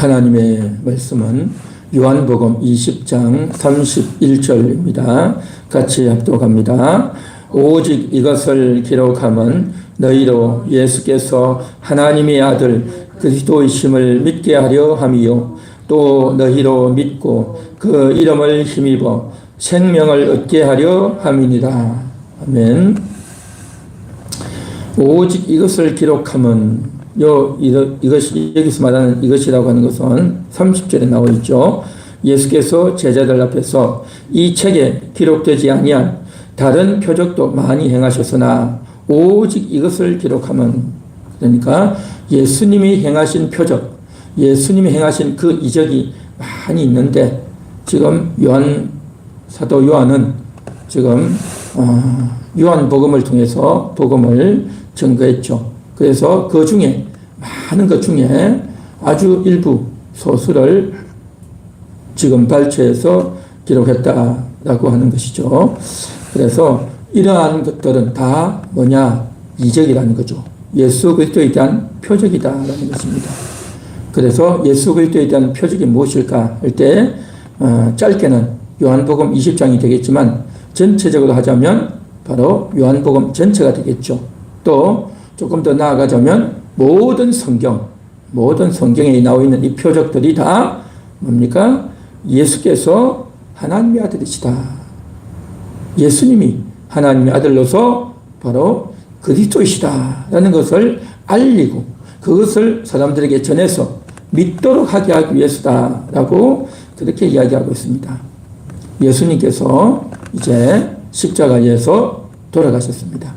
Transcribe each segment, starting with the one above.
하나님의 말씀은 요한복음 20장 31절입니다. 같이 합독합니다. 오직 이것을 기록함은 너희로 예수께서 하나님의 아들 그리스도이심을 믿게 하려 함이요 또 너희로 믿고 그 이름을 힘입어 생명을 얻게 하려 함이니라. 아멘. 오직 이것을 기록함은 이것이 여기서 말하는 이것이라고 하는 것은 30절에 나와 있죠. 예수께서 제자들 앞에서 이 책에 기록되지 아니한 다른 표적도 많이 행하셨으나 오직 이것을 기록하면, 그러니까 예수님이 행하신 표적, 예수님이 행하신 그 이적이 많이 있는데 지금 사도 요한은 지금 요한복음을 통해서 복음을 증거했죠. 그래서 그 중에 많은 것 중에 아주 일부 소수를 지금 발췌해서 기록했다라고 하는 것이죠. 그래서 이러한 것들은 다 뭐냐? 이적이라는 거죠. 예수 그리스도에 대한 표적이다라는 것입니다. 그래서 예수 그리스도에 대한 표적이 무엇일까 할 때 짧게는 요한복음 20장이 되겠지만 전체적으로 하자면 바로 요한복음 전체가 되겠죠. 또 조금 더 나아가자면 모든 성경에 나와 있는 이 표적들이 다 뭡니까? 예수께서 하나님의 아들이시다. 예수님이 하나님의 아들로서 바로 그리스도이시다라는 것을 알리고 그것을 사람들에게 전해서 믿도록 하게 하기 위해서다라고 그렇게 이야기하고 있습니다. 예수님께서 이제 십자가에서 돌아가셨습니다.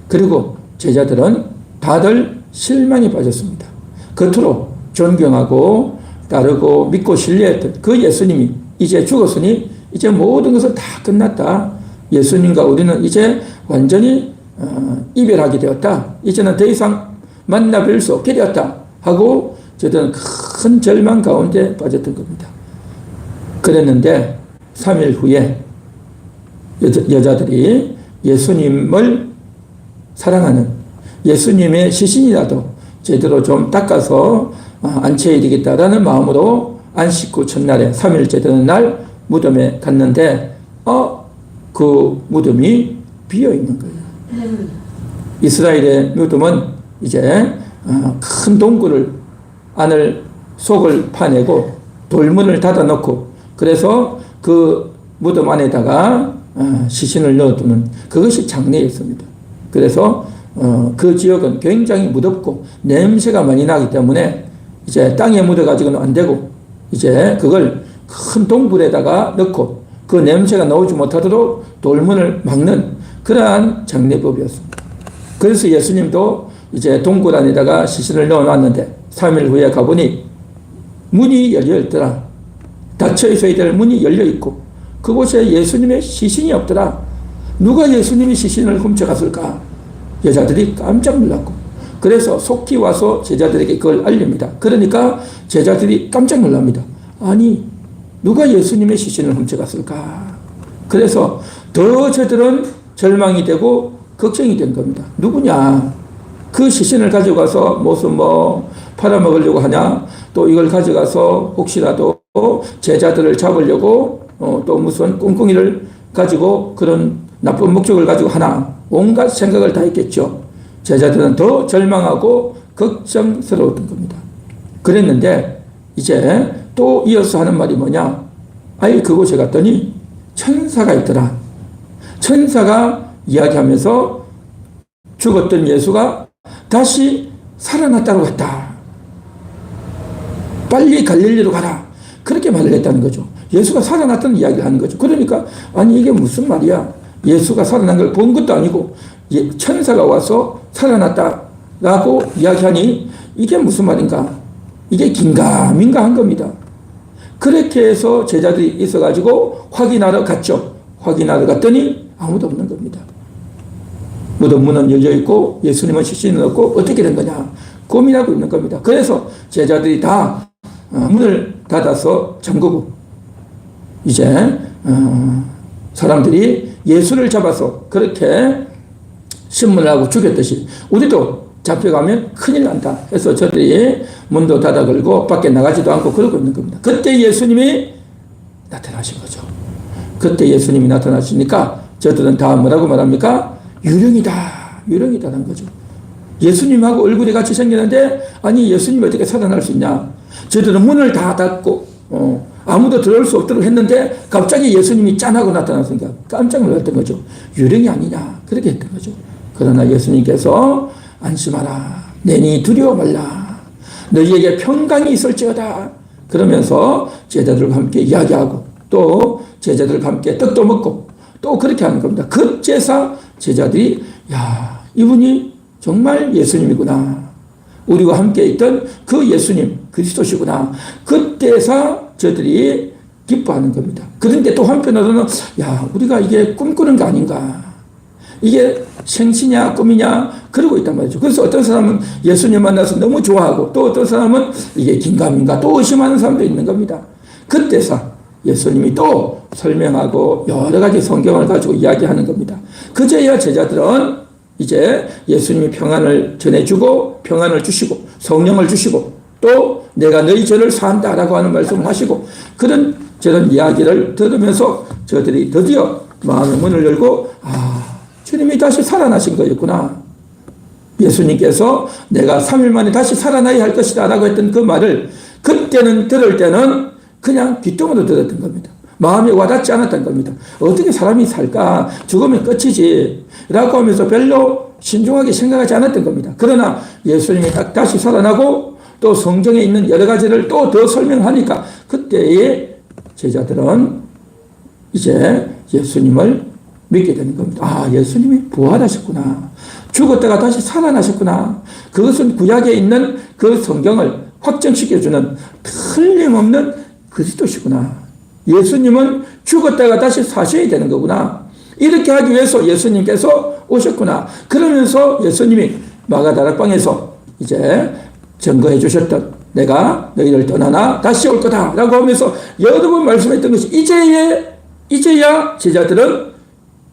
그리고 제자들은 다들 실망에 빠졌습니다. 겉으로 존경하고 따르고 믿고 신뢰했던 그 예수님이 이제 죽었으니 이제 모든 것은 다 끝났다. 예수님과 우리는 이제 완전히 이별하게 되었다. 이제는 더 이상 만나 뵐 수 없게 되었다 하고 저들은 큰 절망 가운데 빠졌던 겁니다. 그랬는데 3일 후에 여자들이 예수님을 사랑하는 예수님의 시신이라도 제대로 좀 닦아서 안치해야 되겠다라는 마음으로 안식 후 첫날에 3일째 되는 날 무덤에 갔는데 그 무덤이 비어 있는 거예요. 이스라엘의 무덤은 이제 큰 동굴을 속을 파내고 돌문을 닫아놓고 그래서 그 무덤 안에다가 시신을 넣어두는 그것이 장례였습니다. 그래서 그 지역은 굉장히 무덥고 냄새가 많이 나기 때문에 이제 땅에 묻어가지고는 안 되고 이제 그걸 큰 동굴에다가 넣고 그 냄새가 나오지 못하도록 돌문을 막는 그러한 장례법이었습니다. 그래서 예수님도 이제 동굴 안에다가 시신을 넣어놨는데 3일 후에 가보니 문이 열려있더라. 닫혀 있어야 될 문이 열려있고 그곳에 예수님의 시신이 없더라. 누가 예수님의 시신을 훔쳐갔을까? 여자들이 깜짝 놀랐고 그래서 속히 와서 제자들에게 그걸 알립니다. 그러니까 제자들이 깜짝 놀랍니다. 아니 누가 예수님의 시신을 훔쳐갔을까? 그래서 더 저들은 절망이 되고 걱정이 된 겁니다. 누구냐? 그 시신을 가져가서 무슨 팔아먹으려고 하냐? 또 이걸 가져가서 혹시라도 제자들을 잡으려고 또 무슨 꿍꿍이를 가지고 그런 나쁜 목적을 가지고 하나? 온갖 생각을 다 했겠죠. 제자들은 더 절망하고 걱정스러웠던 겁니다. 그랬는데 이제 또 이어서 하는 말이 뭐냐? 그곳에 갔더니 천사가 있더라. 천사가 이야기하면서 죽었던 예수가 다시 살아났다고 했다. 빨리 갈릴리로 가라. 그렇게 말을 했다는 거죠. 예수가 살아났다는 이야기를 하는 거죠. 그러니까 이게 무슨 말이야? 예수가 살아난 걸 본 것도 아니고 천사가 와서 살아났다라고 이야기하니 이게 무슨 말인가? 이게 긴가민가 한 겁니다. 그렇게 해서 제자들이 있어가지고 확인하러 갔죠. 확인하러 갔더니 아무도 없는 겁니다. 무덤 문은 열려있고 예수님은 시신을 얻고 어떻게 된 거냐 고민하고 있는 겁니다. 그래서 제자들이 다 문을 닫아서 잠그고 이제 사람들이 예수를 잡아서 그렇게 신문을 하고 죽였듯이 우리도 잡혀가면 큰일 난다 해서 저들이 문도 닫아 걸고 밖에 나가지도 않고 그러고 있는 겁니다. 그때 예수님이 나타나신 거죠. 그때 예수님이 나타나시니까 저들은 다 뭐라고 말합니까? 유령이다. 유령이다라는 거죠. 예수님하고 얼굴이 같이 생겼는데 아니 예수님이 어떻게 살아날 수 있냐. 저들은 문을 다 닫고 아무도 들어올 수 없도록 했는데 갑자기 예수님이 짠하고 나타났으니까 깜짝 놀랐던 거죠. 유령이 아니냐 그렇게 했던 거죠. 그러나 예수님께서 안심하라. 내니 두려워 말라. 너희에게 평강이 있을지어다. 그러면서 제자들과 함께 이야기하고 또 제자들과 함께 떡도 먹고 또 그렇게 하는 겁니다. 그제서 제자들이 야 이분이 정말 예수님이구나. 우리와 함께 있던 그 예수님 그리스도시구나. 그때서 저들이 기뻐하는 겁니다. 그런데 또 한편으로는 야 우리가 이게 꿈꾸는 게 아닌가. 이게 생시냐 꿈이냐 그러고 있단 말이죠. 그래서 어떤 사람은 예수님 만나서 너무 좋아하고 또 어떤 사람은 이게 긴가민가 또 의심하는 사람도 있는 겁니다. 그때서 예수님이 또 설명하고 여러 가지 성경을 가지고 이야기하는 겁니다. 그제야 제자들은 이제 예수님이 평안을 전해주고 평안을 주시고 성령을 주시고 또 내가 너희 죄를 사한다라고 하는 말씀을 하시고 그런 저런 이야기를 들으면서 저들이 드디어 마음의 문을 열고 주님이 다시 살아나신 거였구나. 예수님께서 내가 3일 만에 다시 살아나야 할 것이다 라고 했던 그 말을 그때는 들을 때는 그냥 귓등으로 들었던 겁니다. 마음에 와닿지 않았던 겁니다. 어떻게 사람이 살까? 죽으면 끝이지 라고 하면서 별로 신중하게 생각하지 않았던 겁니다. 그러나 예수님이 다시 살아나고 또 성경에 있는 여러 가지를 또 더 설명하니까 그때의 제자들은 이제 예수님을 믿게 되는 겁니다. 예수님이 부활하셨구나. 죽었다가 다시 살아나셨구나. 그것은 구약에 있는 그 성경을 확정시켜주는 틀림없는 그리스도시구나. 예수님은 죽었다가 다시 사셔야 되는 거구나. 이렇게 하기 위해서 예수님께서 오셨구나. 그러면서 예수님이 마가다락방에서 이제 증거해 주셨던 내가 너희를 떠나나 다시 올 거다 라고 하면서 여러 번 말씀했던 것이 이제야 제자들은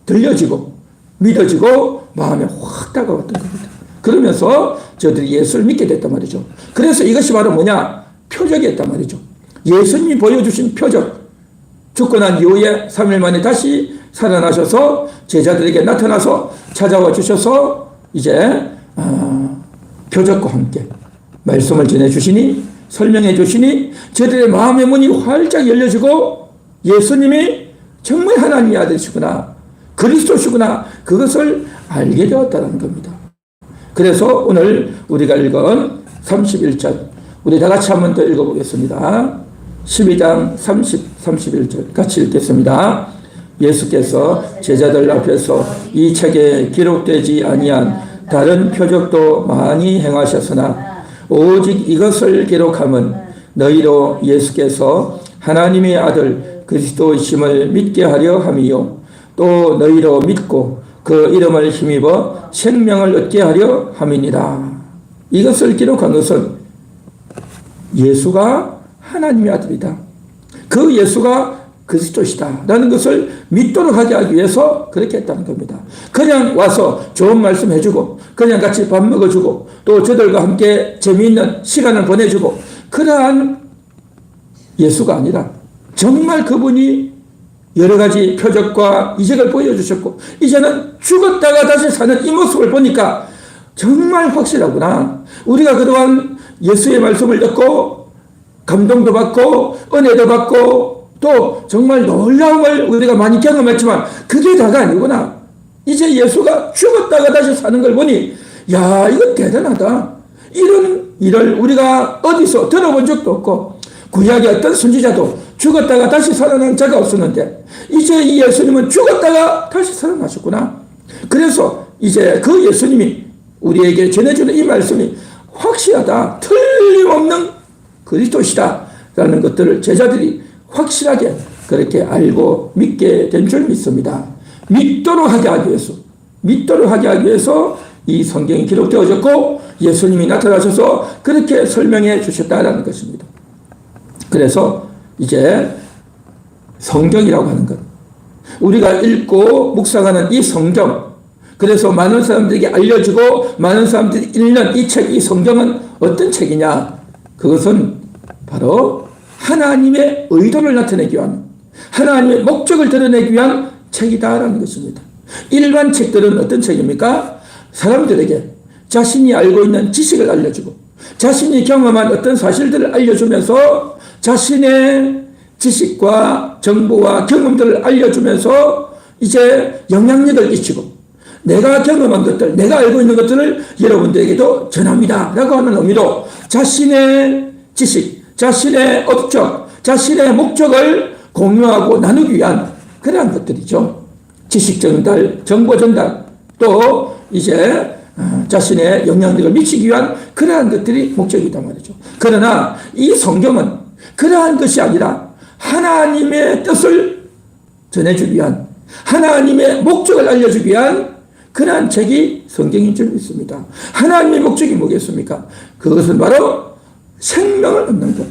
들려지고 믿어지고 마음에 확 다가왔던 겁니다. 그러면서 저들이 예수를 믿게 됐단 말이죠. 그래서 이것이 바로 뭐냐? 표적이었단 말이죠. 예수님이 보여주신 표적. 죽고 난 이후에 3일 만에 다시 살아나셔서 제자들에게 나타나서 찾아와 주셔서 이제 표적과 함께 말씀을 전해주시니 설명해 주시니 저들의 마음의 문이 활짝 열려지고 예수님이 정말 하나님의 아들이시구나. 그리스도시구나. 그것을 알게 되었다는 겁니다. 그래서 오늘 우리가 읽은 31절 우리 다 같이 한번 더 읽어보겠습니다. 12장 31절 같이 읽겠습니다. 예수께서 제자들 앞에서 이 책에 기록되지 아니한 다른 표적도 많이 행하셨으나 오직 이것을 기록함은 너희로 예수께서 하나님의 아들 그리스도이심을 믿게 하려 함이요 또 너희로 믿고 그 이름을 힘입어 생명을 얻게 하려 함이니라. 이것을 기록한 것은 예수가 하나님의 아들이다. 그 예수가 그리스도시다 라는 것을 믿도록 하게 하기 위해서 그렇게 했다는 겁니다. 그냥 와서 좋은 말씀 해주고 그냥 같이 밥 먹어주고 또 저들과 함께 재미있는 시간을 보내주고 그러한 예수가 아니라 정말 그분이 여러 가지 표적과 이적을 보여주셨고 이제는 죽었다가 다시 사는 이 모습을 보니까 정말 확실하구나. 우리가 그동안 예수의 말씀을 듣고 감동도 받고 은혜도 받고 또 정말 놀라움을 우리가 많이 경험했지만 그게 다가 아니구나. 이제 예수가 죽었다가 다시 사는 걸 보니 야 이거 대단하다. 이런 일을 우리가 어디서 들어본 적도 없고 구약의 어떤 선지자도 죽었다가 다시 살아난 자가 없었는데 이제 이 예수님은 죽었다가 다시 살아나셨구나. 그래서 이제 그 예수님이 우리에게 전해주는 이 말씀이 확실하다. 틀림없는 그리스도시다 라는 것들을 제자들이 확실하게 그렇게 알고 믿게 된 줄 믿습니다. 믿도록 하게 하기 위해서 이 성경이 기록되어졌고 예수님이 나타나셔서 그렇게 설명해 주셨다라는 것입니다. 그래서 이제 성경이라고 하는 것, 우리가 읽고 묵상하는 이 성경, 그래서 많은 사람들에게 알려주고 많은 사람들이 읽는 이 책, 이 성경은 어떤 책이냐? 그것은 바로 하나님의 의도를 나타내기 위한, 하나님의 목적을 드러내기 위한 책이다라는 것입니다. 일반 책들은 어떤 책입니까? 사람들에게 자신이 알고 있는 지식을 알려주고 자신이 경험한 어떤 사실들을 알려주면서 자신의 지식과 정보와 경험들을 알려주면서 이제 영향력을 끼치고 내가 경험한 것들, 내가 알고 있는 것들을 여러분들에게도 전합니다 라고 하는 의미로 자신의 지식, 자신의 업적, 자신의 목적을 공유하고 나누기 위한 그러한 것들이죠. 지식 전달, 정보 전달, 또 이제 자신의 영향력을 미치기 위한 그러한 것들이 목적이다 말이죠. 그러나 이 성경은 그러한 것이 아니라 하나님의 뜻을 전해주기 위한, 하나님의 목적을 알려주기 위한 그러한 책이 성경인 줄 믿습니다. 하나님의 목적이 뭐겠습니까? 그것은 바로 생명을 얻는 것.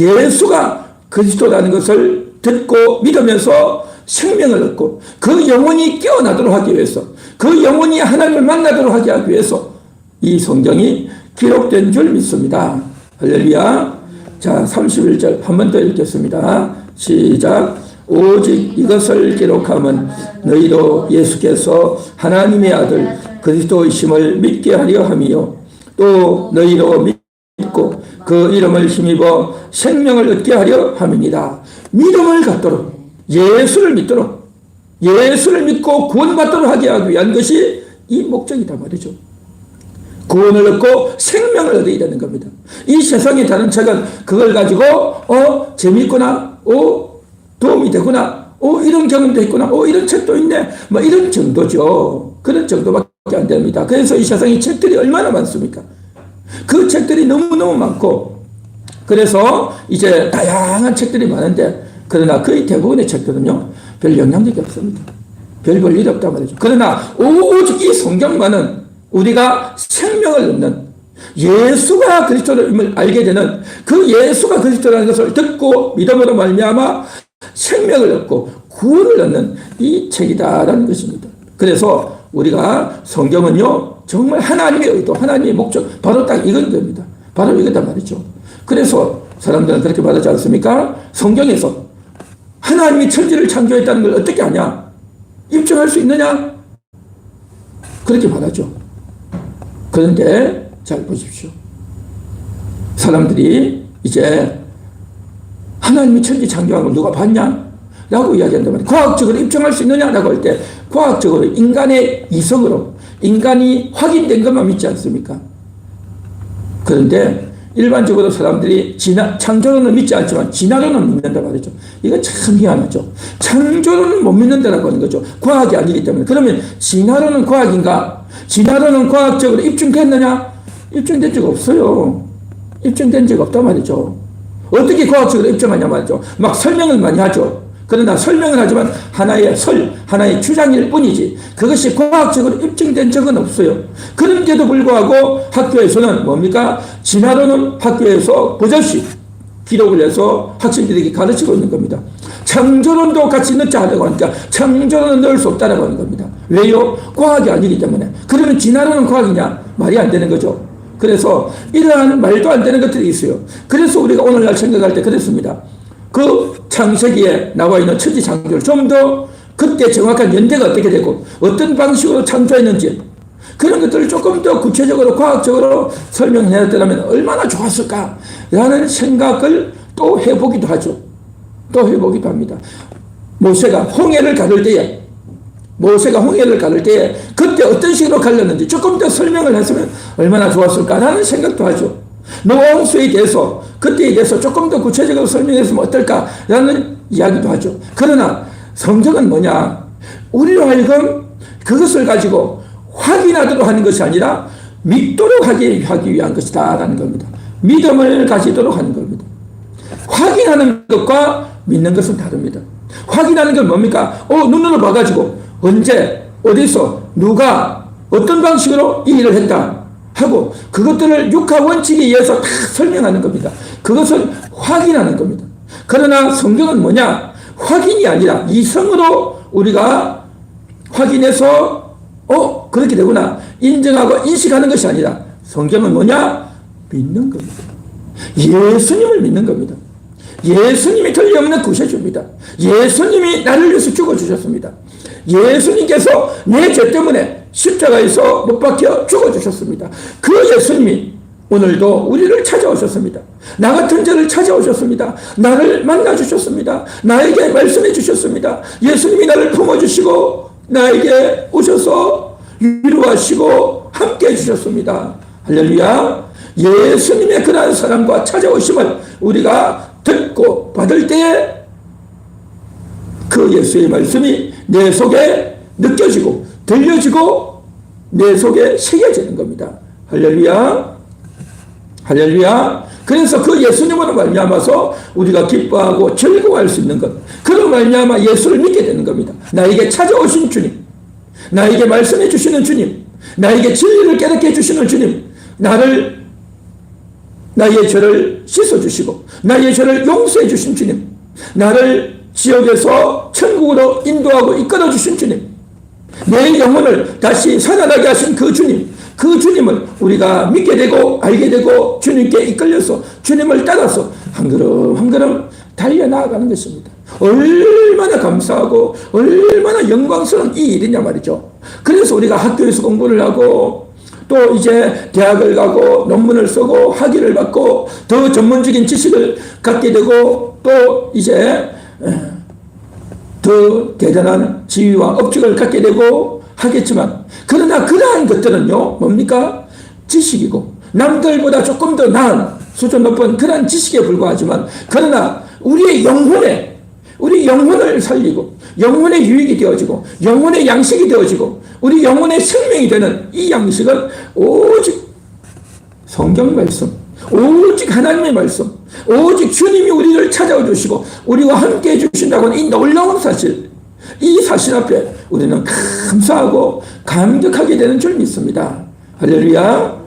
예수가 그리스도라는 것을 듣고 믿으면서 생명을 얻고 그 영혼이 깨어나도록 하기 위해서, 그 영혼이 하나님을 만나도록 하기 위해서 이 성경이 기록된 줄 믿습니다. 할렐루야. 자, 31절 한 번 더 읽겠습니다. 시작. 오직 이것을 기록함은 너희도 예수께서 하나님의 아들 그리스도이심을 믿게 하려 함이요 또 너희도 믿고 그 이름을 힘입어 생명을 얻게 하려 함이니라. 믿음을 갖도록, 예수를 믿도록, 예수를 믿고 구원받도록 하게 하기 위한 것이 이 목적이다 말이죠. 구원을 얻고 생명을 얻어야 되는 겁니다. 이 세상의 다른 책은 그걸 가지고 재밌구나, 도움이 되구나, 이런 경험도 있구나, 이런 책도 있네, 뭐 이런 정도죠. 그런 정도밖에 안 됩니다. 그래서 이 세상에 책들이 얼마나 많습니까? 그 책들이 너무너무 많고, 그래서 이제 다양한 책들이 많은데, 그러나 거의 대부분의 책들은요, 별 영향력이 없습니다. 별 볼 일이 없단 말이죠. 그러나 오직 이 성경만은 우리가 생명을 얻는, 예수가 그리스도임을 알게 되는, 그 예수가 그리스도라는 것을 듣고 믿음으로 말미암아 생명을 얻고 구원을 얻는 이 책이다라는 것입니다. 그래서 우리가 성경은요, 정말 하나님의 의도, 하나님의 목적, 바로 딱 이건 겁니다. 바로 이거단 말이죠. 그래서 사람들은 그렇게 말하지 않습니까? 성경에서 하나님이 천지를 창조했다는 걸 어떻게 아냐? 입증할 수 있느냐? 그렇게 말하죠. 그런데 잘 보십시오. 사람들이 이제 하나님이 천지 창조한 걸 누가 봤냐? 라고 이야기한단 말이에요. 과학적으로 입증할 수 있느냐? 라고 할 때 과학적으로 인간의 이성으로 인간이 확인된 것만 믿지 않습니까? 그런데 일반적으로 사람들이 창조론은 믿지 않지만 진화론은 믿는다 말이죠. 이거 참 희한하죠. 창조론은 못 믿는다라고 하는 거죠. 과학이 아니기 때문에. 그러면 진화론은 과학인가? 진화론은 과학적으로 입증됐느냐? 입증된 적 없어요. 입증된 적 없단 말이죠. 어떻게 과학적으로 입증하냐 말이죠. 막 설명을 많이 하죠. 그러나 설명을 하지만 하나의 하나의 주장일 뿐이지 그것이 과학적으로 입증된 적은 없어요. 그런데도 불구하고 학교에서는 뭡니까? 진화론은 학교에서 버젓이 기록을 해서 학생들에게 가르치고 있는 겁니다. 창조론도 같이 넣자 하려고 하니까 창조론은 넣을 수 없다라고 하는 겁니다. 왜요? 과학이 아니기 때문에. 그러면 진화론은 과학이냐? 말이 안 되는 거죠. 그래서 이러한 말도 안 되는 것들이 있어요. 그래서 우리가 오늘날 생각할 때 그랬습니다. 그 창세기에 나와 있는 천지 창조를 좀 더 그때 정확한 연대가 어떻게 되고 어떤 방식으로 창조했는지 그런 것들을 조금 더 구체적으로 과학적으로 설명해야 얼마나 좋았을까라는 생각을 또 해보기도 하죠. 또 해보기도 합니다. 모세가 홍해를 가를 때에 그때 어떤 식으로 갈렸는지 조금 더 설명을 했으면 얼마나 좋았을까라는 생각도 하죠. 노홍수에 대해서 그때에 대해서 조금 더 구체적으로 설명했으면 어떨까라는 이야기도 하죠. 그러나 성경은 뭐냐? 우리로 하여금 그것을 가지고 확인하도록 하는 것이 아니라 믿도록 하기 위한 것이다라는 겁니다. 믿음을 가지도록 하는 겁니다. 확인하는 것과 믿는 것은 다릅니다. 확인하는 건 뭡니까? 눈으로 봐가지고 언제 어디서 누가 어떤 방식으로 이 일을 했다 하고 그것들을 육하 원칙에 의해서 다 설명하는 겁니다. 그것은 확인하는 겁니다. 그러나 성경은 뭐냐? 확인이 아니라 이성으로 우리가 확인해서 그렇게 되구나 인정하고 인식하는 것이 아니라 성경은 뭐냐? 믿는 겁니다. 예수님을 믿는 겁니다. 예수님이 틀림없는 구세주입니다. 예수님이 나를 위해서 죽어주셨습니다. 예수님께서 내 죄 때문에 십자가에서 못 박혀 죽어주셨습니다. 그 예수님이 오늘도 우리를 찾아오셨습니다. 나 같은 자를 찾아오셨습니다. 나를 만나주셨습니다. 나에게 말씀해 주셨습니다. 예수님이 나를 품어주시고 나에게 오셔서 위로하시고 함께 해주셨습니다. 할렐루야. 예수님의 그러한 사랑과 찾아오심을 우리가 듣고 받을 때에 그 예수의 말씀이 내 속에 느껴지고 들려지고 내 속에 새겨지는 겁니다. 할렐루야. 할렐루야. 그래서 그 예수님으로 말미암아서 우리가 기뻐하고 즐거워할 수 있는 것, 그로 말미암아 예수를 믿게 되는 겁니다. 나에게 찾아오신 주님, 나에게 말씀해 주시는 주님, 나에게 진리를 깨닫게 해주시는 주님, 나의 죄를 씻어주시고 나의 죄를 용서해 주신 주님, 나를 지옥에서 천국으로 인도하고 이끌어 주신 주님, 내 영혼을 다시 살아나게 하신 그 주님, 그 주님을 우리가 믿게 되고 알게 되고 주님께 이끌려서 주님을 따라서 한 걸음 한 걸음 달려나가는 것입니다. 얼마나 감사하고 얼마나 영광스러운 이 일이냐 말이죠. 그래서 우리가 학교에서 공부를 하고 또 이제 대학을 가고 논문을 쓰고 학위를 받고 더 전문적인 지식을 갖게 되고 또 이제 더 대단한 지위와 업적을 갖게 되고 하겠지만, 그러나 그러한 것들은요 뭡니까? 지식이고 남들보다 조금 더 나은 수준 높은 그러한 지식에 불과하지만, 그러나 우리 영혼을 살리고 영혼의 유익이 되어지고 영혼의 양식이 되어지고 우리 영혼의 생명이 되는 이 양식은 오직 성경 말씀, 오직 하나님의 말씀, 오직 주님이 우리를 찾아와 주시고 우리와 함께 해주신다고는 이 놀라운 사실, 이 사실 앞에 우리는 감사하고 감격하게 되는 줄 믿습니다. 할렐루야.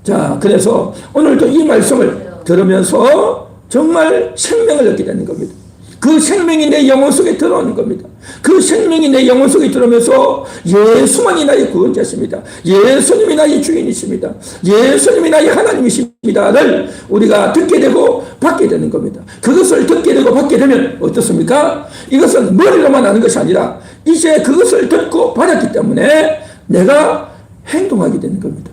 자, 그래서 오늘도 이 말씀을 들으면서 정말 생명을 얻게 되는 겁니다. 그 생명이 내 영혼 속에 들어오는 겁니다. 그 생명이 내 영혼 속에 들어오면서 예수만이 나의 구원자십니다. 예수님이 나의 주인이십니다. 예수님이 나의 하나님이십니다를 우리가 듣게 되고 받게 되는 겁니다. 그것을 듣게 되고 받게 되면 어떻습니까? 이것은 머리로만 아는 것이 아니라 이제 그것을 듣고 받았기 때문에 내가 행동하게 되는 겁니다.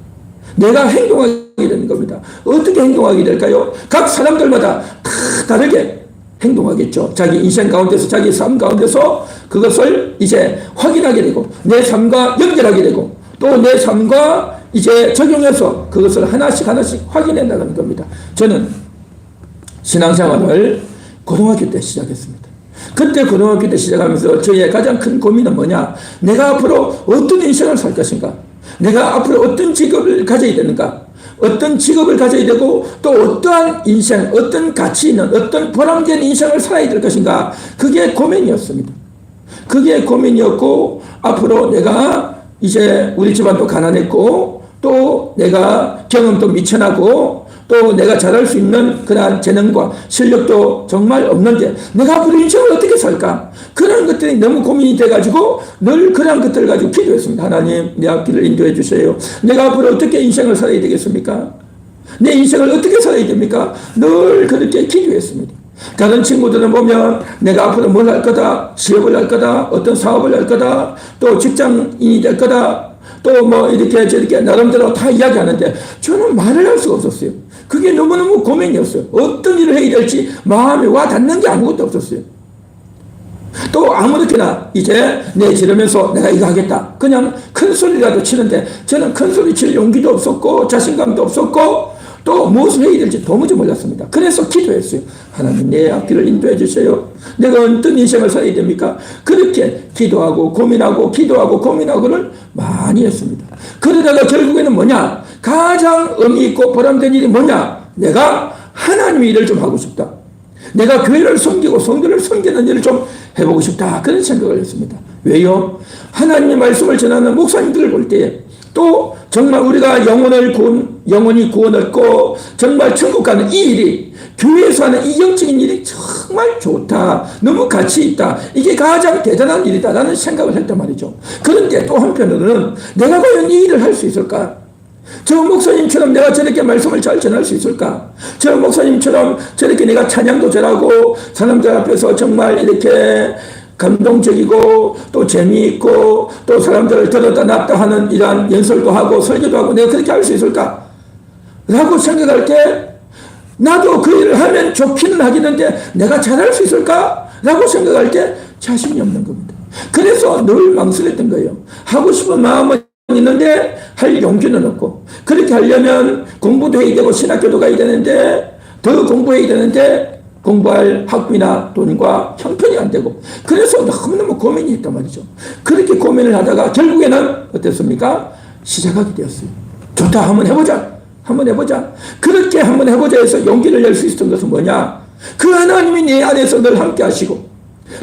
내가 행동하게 되는 겁니다. 어떻게 행동하게 될까요? 각 사람들마다 다 다르게 행동하겠죠. 자기 인생 가운데서, 자기 삶 가운데서 그것을 이제 확인하게 되고 내 삶과 연결하게 되고 또 내 삶과 이제 적용해서 그것을 하나씩 확인해 나가는 겁니다. 저는 신앙생활을 고등학교 때 시작했습니다. 그때 고등학교 때 시작하면서 저의 가장 큰 고민은 뭐냐? 내가 앞으로 어떤 인생을 살 것인가? 내가 앞으로 어떤 직업을 가져야 되는가? 어떤 직업을 가져야 되고 또 어떠한 인생, 어떤 가치 있는, 어떤 보람된 인생을 살아야 될 것인가? 그게 고민이었습니다. 그게 고민이었고, 앞으로 내가 이제 우리 집안도 가난했고 또 내가 경험도 미천하고 또 내가 잘할 수 있는 그러한 재능과 실력도 정말 없는데 내가 앞으로 인생을 어떻게 살까? 그런 것들이 너무 고민이 돼가지고 늘 그런 것들을 가지고 기도했습니다. 하나님, 내 앞길을 인도해 주세요. 내가 앞으로 어떻게 인생을 살아야 되겠습니까? 내 인생을 어떻게 살아야 됩니까? 늘 그렇게 기도했습니다. 다른 친구들은 보면 내가 앞으로 뭘 할 거다, 취업을 할 거다, 어떤 사업을 할 거다, 또 직장인이 될 거다, 또 뭐 이렇게 저렇게 나름대로 다 이야기하는데 저는 말을 할 수가 없었어요. 그게 너무너무 고민이었어요. 어떤 일을 해야 될지 마음에 와 닿는 게 아무것도 없었어요. 또 아무렇게나 이제 내 지르면서 내가 이거 하겠다. 그냥 큰 소리라도 치는데 저는 큰 소리 칠 용기도 없었고 자신감도 없었고 또 무엇을 해야 될지 도무지 몰랐습니다. 그래서 기도했어요. 하나님, 내 앞길을 인도해 주세요. 내가 어떤 인생을 살아야 됩니까? 그렇게 기도하고 고민하고 기도하고 고민하고를 많이 했습니다. 그러다가 결국에는 뭐냐? 가장 의미 있고 보람된 일이 뭐냐? 내가 하나님의 일을 좀 하고 싶다. 내가 교회를 섬기고 성도를 섬기는 일을 좀 해보고 싶다. 그런 생각을 했습니다. 왜요? 하나님의 말씀을 전하는 목사님들을 볼 때에 또 정말 우리가 영원히 구원 얻고 정말 천국 가는 이 일이, 교회에서 하는 이 영적인 일이 정말 좋다, 너무 가치 있다, 이게 가장 대단한 일이다라는 생각을 했단 말이죠. 그런데 또 한편으로는 내가 과연 이 일을 할 수 있을까? 저 목사님처럼 내가 저렇게 말씀을 잘 전할 수 있을까? 저 목사님처럼 저렇게 내가 찬양도 잘하고 사람들 앞에서 정말 이렇게 감동적이고 또 재미있고 또 사람들을 들었다 놨다 하는 이러한 연설도 하고 설교도 하고 내가 그렇게 할 수 있을까? 라고 생각할 때 나도 그 일을 하면 좋기는 하겠는데 내가 잘할 수 있을까? 라고 생각할 때 자신이 없는 겁니다. 그래서 늘 망설였던 거예요. 하고 싶은 마음은 있는데 할 용기는 없고, 그렇게 하려면 공부도 해야 되고 신학교도 가야 되는데 더 공부해야 되는데 공부할 학비나 돈과 형편이 안 되고, 그래서 너무너무 고민이 있단 말이죠. 그렇게 고민을 하다가 결국에는 어땠습니까? 시작하게 되었어요. 좋다, 한번 해보자. 그렇게 한번 해보자 해서 용기를 낼 수 있었던 것은 뭐냐? 그 하나님이 내 안에서 늘 함께 하시고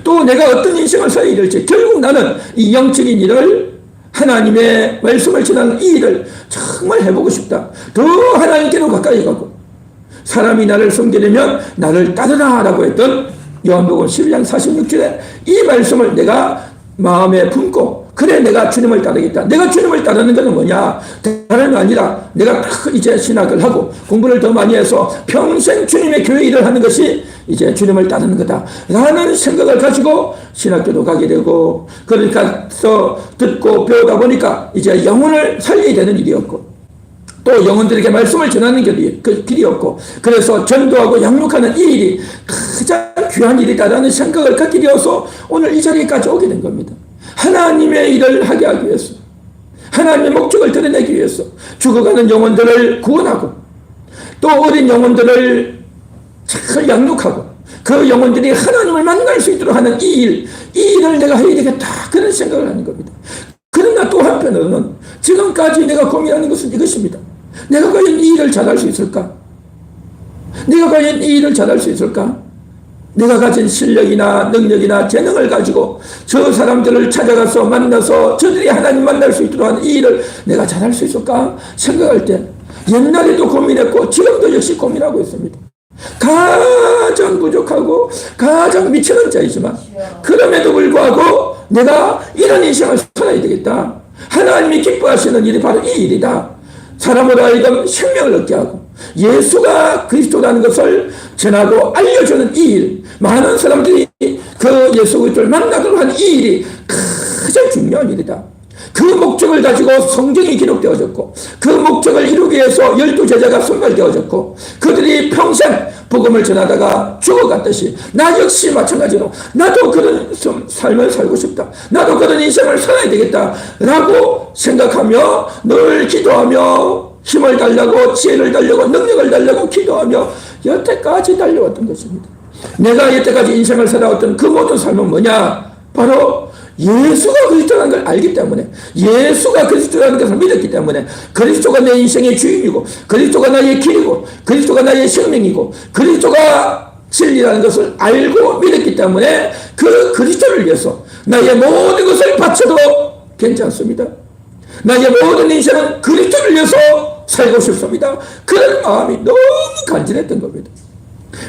또 내가 어떤 인생을 살아야 될지, 결국 나는 이 영적인 일을, 하나님의 말씀을 전하는 이 일을 정말 해보고 싶다. 더 하나님께로 가까이 가고 사람이 나를 섬기려면 나를 따르라 라고 했던 요한복음 12장 46절에 이 말씀을 내가 마음에 품고, 그래 내가 주님을 따르겠다. 내가 주님을 따르는 것은 뭐냐? 다른 게 아니라 내가 이제 신학을 하고 공부를 더 많이 해서 평생 주님의 교회 일을 하는 것이 이제 주님을 따르는 거다 라는 생각을 가지고 신학교도 가게 되고, 그러니까 듣고 배우다 보니까 이제 영혼을 살려야 되는 일이었고 또 영혼들에게 말씀을 전하는 길이었고, 그래서 전도하고 양육하는 이 일이 가장 귀한 일이다라는 생각을 갖게 되어서 오늘 이 자리까지 오게 된 겁니다. 하나님의 일을 하게 하기 위해서, 하나님의 목적을 드러내기 위해서 죽어가는 영혼들을 구원하고 또 어린 영혼들을 잘 양육하고 그 영혼들이 하나님을 만날 수 있도록 하는 이 일을 내가 해야 되겠다, 그런 생각을 하는 겁니다. 그러나 또 한편으로는 지금까지 내가 고민하는 것은 이것입니다. 내가 과연 이 일을 잘할 수 있을까? 내가 과연 이 일을 잘할 수 있을까? 내가 가진 실력이나 능력이나 재능을 가지고 저 사람들을 찾아가서 만나서 저들이 하나님 만날 수 있도록 하는 이 일을 내가 잘할 수 있을까? 생각할 때 옛날에도 고민했고 지금도 역시 고민하고 있습니다. 가장 부족하고 가장 미치는 자이지만 그럼에도 불구하고 내가 이런 인생을 살아야 되겠다. 하나님이 기뻐하시는 일이 바로 이 일이다. 사람으로 하여금 생명을 얻게 하고 예수가 그리스도라는 것을 전하고 알려주는 이 일, 많은 사람들이 그 예수 그리스도를 만나도록 하는 이 일이 가장 중요한 일이다. 그 목적을 가지고 성경이 기록되어졌고 그 목적을 이루기 위해서 12제자가 선발되어졌고 그들이 평생 복음을 전하다가 죽어갔듯이 나 역시 마찬가지로 나도 그런 삶을 살고 싶다, 나도 그런 인생을 살아야 되겠다 라고 생각하며 늘 기도하며 힘을 달라고 지혜를 달라고 능력을 달라고 기도하며 여태까지 달려왔던 것입니다. 내가 여태까지 인생을 살아왔던 그 모든 삶은 뭐냐? 바로 예수가 그리스도라는 걸 알기 때문에, 예수가 그리스도라는 것을 믿었기 때문에, 그리스도가 내 인생의 주인이고 그리스도가 나의 길이고 그리스도가 나의 생명이고 그리스도가 진리라는 것을 알고 믿었기 때문에 그 그리스도를 위해서 나의 모든 것을 바쳐도 괜찮습니다. 나의 모든 인생은 그리스도를 위해서 살고 싶습니다. 그런 마음이 너무 간절했던 겁니다.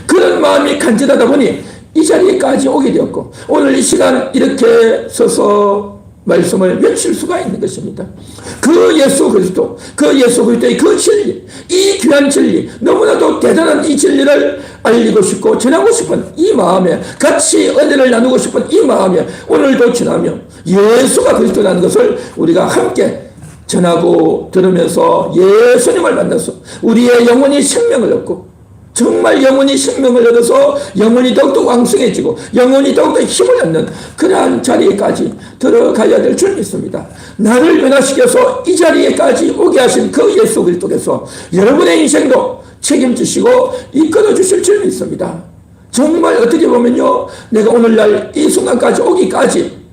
그런 마음이 간절하다 보니 이 자리에까지 오게 되었고 오늘 이 시간 이렇게 서서 말씀을 외칠 수가 있는 것입니다. 그 예수 그리스도, 그 예수 그리스도의 그 진리, 이 귀한 진리, 너무나도 대단한 이 진리를 알리고 싶고 전하고 싶은 이 마음에, 같이 은혜를 나누고 싶은 이 마음에 오늘도 지나며 예수가 그리스도라는 것을 우리가 함께 전하고 들으면서 예수님을 만나서 우리의 영혼이 생명을 얻고 정말 영혼이 생명을 얻어서 영혼이 더욱더 왕성해지고 영혼이 더욱더 힘을 얻는 그러한 자리에까지 들어가야 될 줄 믿습니다. 나를 변화시켜서 이 자리에까지 오게 하신 그 예수 그리스도께서 여러분의 인생도 책임지시고 이끌어 주실 줄 믿습니다. 정말 어떻게 보면요, 내가 오늘날 이 순간까지 오기까지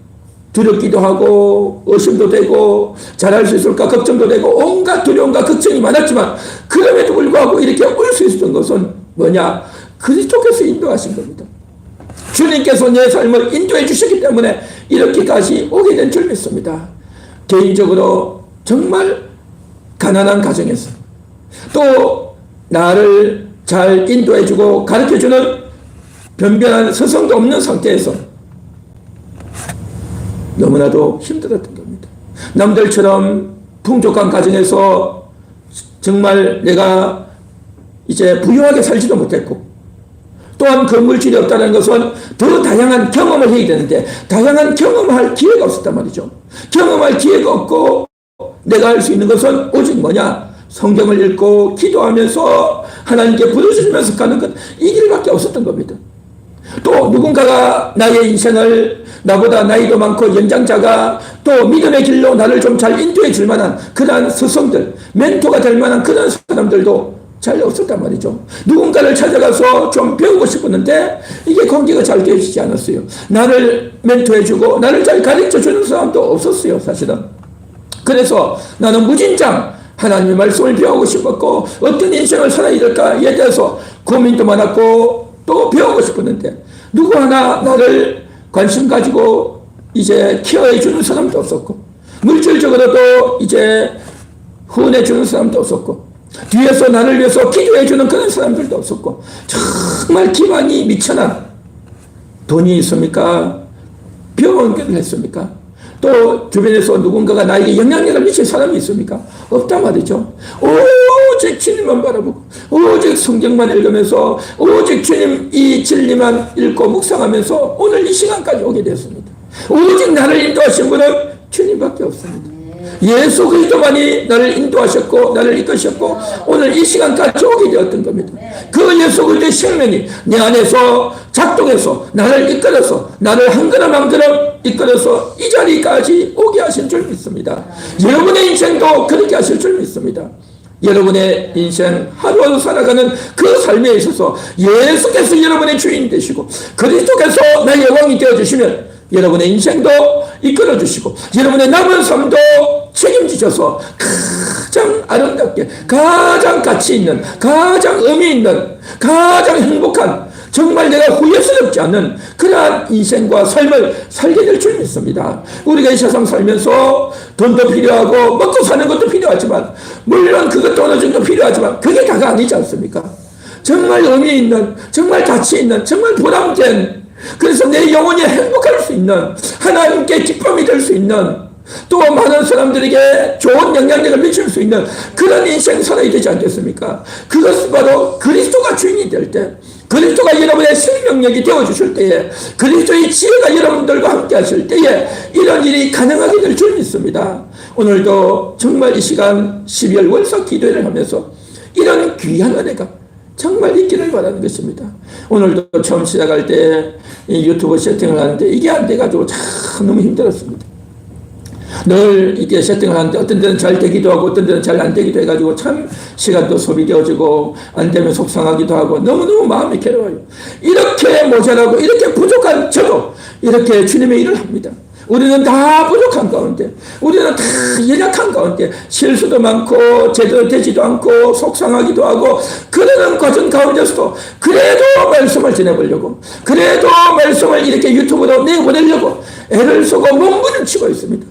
두렵기도 하고 의심도 되고 잘할 수 있을까 걱정도 되고 온갖 두려움과 걱정이 많았지만 그럼에도 불구하고 이렇게 올 수 있었던 것은 뭐냐? 그리스도께서 인도하신 겁니다. 주님께서 내 삶을 인도해 주셨기 때문에 이렇게까지 오게 된 줄 믿습니다. 개인적으로 정말 가난한 가정에서 또 나를 잘 인도해주고 가르쳐주는 변변한 서성도 없는 상태에서 너무나도 힘들었던 겁니다. 남들처럼 풍족한 가정에서 정말 내가 이제 부유하게 살지도 못했고, 또한 건물질이 없다는 것은 더 다양한 경험을 해야 되는데 다양한 경험할 기회가 없었단 말이죠. 경험할 기회가 없고 내가 할 수 있는 것은 오직 뭐냐? 성경을 읽고 기도하면서 하나님께 부르짖으면서 가는 것, 이 길밖에 없었던 겁니다. 또 누군가가 나의 인생을, 나보다 나이도 많고 연장자가 또 믿음의 길로 나를 좀 잘 인도해 줄 만한 그러한 스승들, 멘토가 될 만한 그런 사람들도 잘 없었단 말이죠. 누군가를 찾아가서 좀 배우고 싶었는데 이게 관계가 잘 되어지지 않았어요. 나를 멘토해주고 나를 잘 가르쳐주는 사람도 없었어요, 사실은. 그래서 나는 무진장 하나님의 말씀을 배우고 싶었고 어떤 인생을 살아야 될까에 대해서 고민도 많았고 또 배우고 싶었는데 누구 하나 나를 관심 가지고 이제 케어해 주는 사람도 없었고, 물질적으로도 이제 후원해 주는 사람도 없었고, 뒤에서 나를 위해서 기도해 주는 그런 사람들도 없었고, 정말 기반이 미천한, 돈이 있습니까? 병원을 했습니까? 또 주변에서 누군가가 나에게 영향력을 미칠 사람이 있습니까? 없단 말이죠. 오직 주님만 바라보고 오직 성경만 읽으면서 오직 주님 이 진리만 읽고 묵상하면서 오늘 이 시간까지 오게 되었습니다. 오직 나를 인도하신 분은 주님밖에 없습니다. 예수 그리스도만이 나를 인도하셨고 나를 이끄셨고 오늘 이 시간까지 오게 되었던 겁니다. 그 예수 그리스도의 생명이 내 안에서 작동해서 나를 이끌어서 나를 한 걸음 한 걸음 이끌어서 이 자리까지 오게 하실 줄 믿습니다. 여러분의 인생도 그렇게 하실 줄 믿습니다. 여러분의 인생 하루하루 살아가는 그 삶에 있어서 예수께서 여러분의 주인 되시고 그리스도께서 나의 왕이 되어주시면 여러분의 인생도 이끌어 주시고 여러분의 남은 삶도 책임지셔서 가장 아름답게, 가장 가치 있는, 가장 의미 있는, 가장 행복한, 정말 내가 후회스럽지 않는 그러한 인생과 삶을 살게 될 줄 믿습니다. 우리가 이 세상 살면서 돈도 필요하고 먹고 사는 것도 필요하지만 물론 그것도 어느 정도 필요하지만 그게 다가 아니지 않습니까? 정말 의미 있는, 정말 가치 있는, 정말 보람된, 그래서 내 영혼이 행복할 수 있는, 하나님께 기쁨이 될 수 있는, 또 많은 사람들에게 좋은 영향력을 미칠 수 있는 그런 인생 살아야 되지 않겠습니까? 그것은 바로 그리스도가 주인이 될 때, 그리스도가 여러분의 생명력이 되어주실 때에, 그리스도의 지혜가 여러분들과 함께 하실 때에 이런 일이 가능하게 될 줄 믿습니다. 오늘도 정말 이 시간 12월 월석 기도회를 하면서 이런 귀한 은혜가 정말 있기를 바라는 것입니다. 오늘도 처음 시작할 때 유튜브 세팅을 하는데 이게 안 돼가지고 참 너무 힘들었습니다. 늘 이렇게 세팅을 하는데 어떤 데는 잘 되기도 하고 어떤 데는 잘 안 되기도 해가지고 참 시간도 소비되어지고 안 되면 속상하기도 하고 너무너무 마음이 괴로워요. 이렇게 모자라고 이렇게 부족한 저도 이렇게 주님의 일을 합니다. 우리는 다 부족한 가운데, 우리는 다 연약한 가운데 실수도 많고 제대로 되지도 않고 속상하기도 하고 그러는 과정 가운데서도 그래도 말씀을 전해보려고, 그래도 말씀을 이렇게 유튜브로 내보내려고 애를 쓰고 몸부림을 치고 있습니다.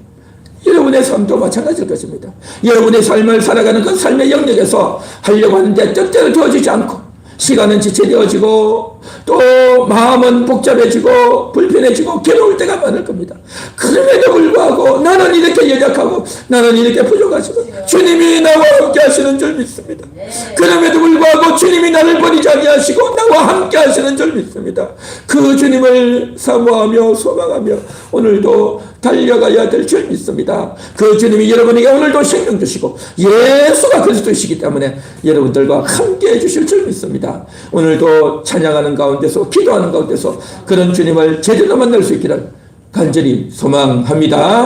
여러분의 삶도 마찬가지일 것입니다. 여러분의 삶을 살아가는 그 삶의 영역에서 하려고 하는데 뜻대로 되어지지 않고 시간은 지체되어지고 또 마음은 복잡해지고 불편해지고 괴로울 때가 많을 겁니다. 그럼에도 불구하고 나는 이렇게 연약하고 나는 이렇게 부족하지만 주님이 나와 함께 하시는 줄 믿습니다. 그럼에도 불구하고 주님이 나를 버리지 아니하시고 나와 함께 하시는 줄 믿습니다. 그 주님을 사모하며 소망하며 오늘도 달려가야 될 줄 믿습니다. 그 주님이 여러분에게 오늘도 생명 주시고 예수가 그리스도이시기 때문에 여러분들과 함께 해주실 줄 믿습니다. 오늘도 찬양하는 가운데서 기도하는 가운데서 그런 주님을 제대로 만날 수 있기를 간절히 소망합니다.